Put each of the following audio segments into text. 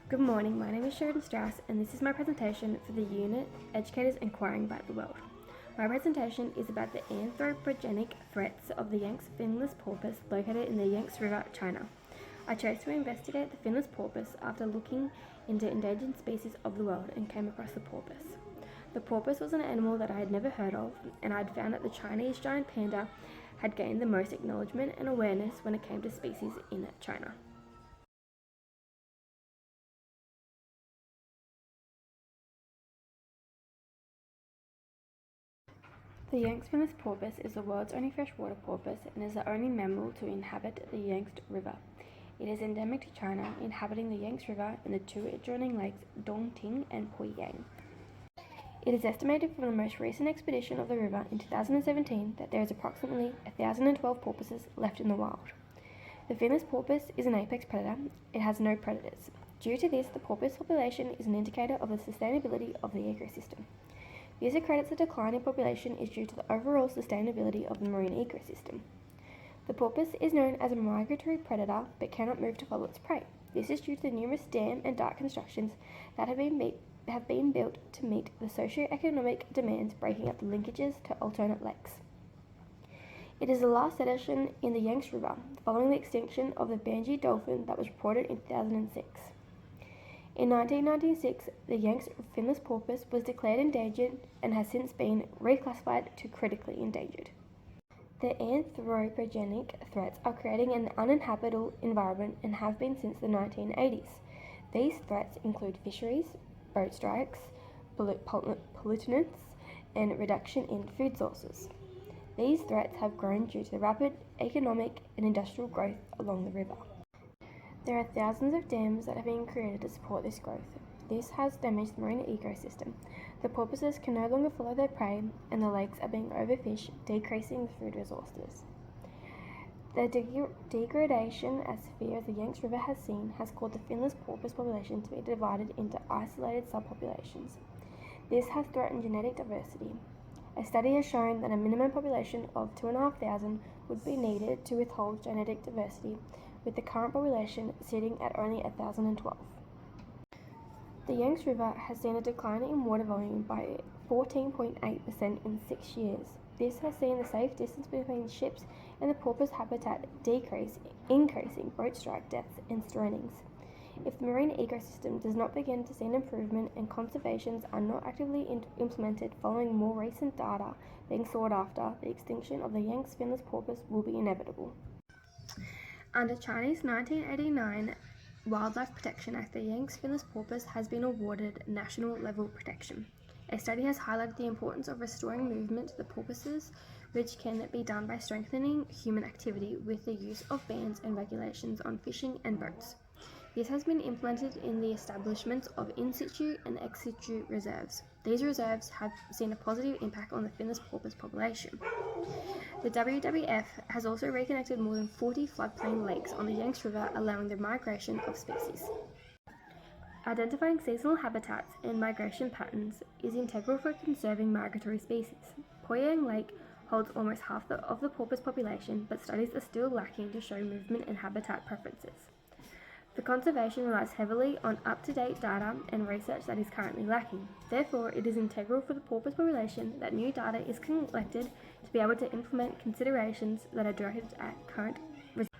Good morning, my name is Sheridan Strauss and this is my presentation for the unit Educators Inquiring About the World. My presentation is about the anthropogenic threats of the Yangtze finless porpoise located in the Yangtze River, China. I chose to investigate the finless porpoise after looking into endangered species of the world and came across the porpoise. The porpoise was an animal that I had never heard of, and I had found that the Chinese giant panda had gained the most acknowledgement and awareness when it came to species in China. The Yangtze finless porpoise is the world's only freshwater porpoise and is the only mammal to inhabit the Yangtze River. It is endemic to China, inhabiting the Yangtze River and the two adjoining lakes Dongting and Poyang. It is estimated from the most recent expedition of the river in 2017 that there is approximately 1,012 porpoises left in the wild. The finless porpoise is an apex predator. It has no predators. Due to this, the porpoise population is an indicator of the sustainability of the ecosystem. This accredits the decline in population is due to the overall sustainability of the marine ecosystem. The porpoise is known as a migratory predator but cannot move to follow its prey. This is due to the numerous dam and dike constructions that have been built to meet the socio-economic demands, breaking up the linkages to alternate lakes. It is the last cetacean in the Yangtze River, following the extinction of the Bangi dolphin that was reported in 2006. In 1996, the Yangtze finless porpoise was declared endangered and has since been reclassified to critically endangered. The anthropogenic threats are creating an uninhabitable environment and have been since the 1980s. These threats include fisheries, boat strikes, pollutants, and reduction in food sources. These threats have grown due to the rapid economic and industrial growth along the river. There are thousands of dams that have been created to support this growth. This has damaged the marine ecosystem. The porpoises can no longer follow their prey, and the lakes are being overfished, decreasing the food resources. The degradation as severe as the Yangtze River has seen has caused the finless porpoise population to be divided into isolated subpopulations. This has threatened genetic diversity. A study has shown that a minimum population of 2,500 would be needed to withhold genetic diversity, with the current population sitting at only 1,012. The Yangtze River has seen a decline in water volume by 14.8% in 6 years. This has seen the safe distance between ships and the porpoise habitat decrease, increasing boat strike deaths and drownings. If the marine ecosystem does not begin to see an improvement and conservations are not actively implemented following more recent data being sought after, the extinction of the Yangtze finless porpoise will be inevitable. Under Chinese 1989 Wildlife Protection Act, the Yangtze finless porpoise has been awarded national level protection. A study has highlighted the importance of restoring movement to the porpoises, which can be done by strengthening human activity with the use of bans and regulations on fishing and boats. This has been implemented in the establishment of in situ and ex situ reserves. These reserves have seen a positive impact on the finless porpoise population. The WWF has also reconnected more than 40 floodplain lakes on the Yangtze River, allowing the migration of species. Identifying seasonal habitats and migration patterns is integral for conserving migratory species. Poyang Lake holds almost half of the porpoise population, but studies are still lacking to show movement and habitat preferences. The conservation relies heavily on up-to-date data and research that is currently lacking. Therefore, it is integral for the porpoise population that new data is collected to be able to implement considerations that are directed at current results.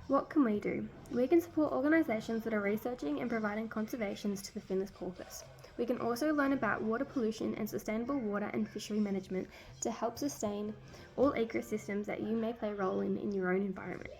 What can we do? We can support organisations that are researching and providing conservations to the finless porpoise. We can also learn about water pollution and sustainable water and fishery management to help sustain all ecosystems that you may play a role in your own environment.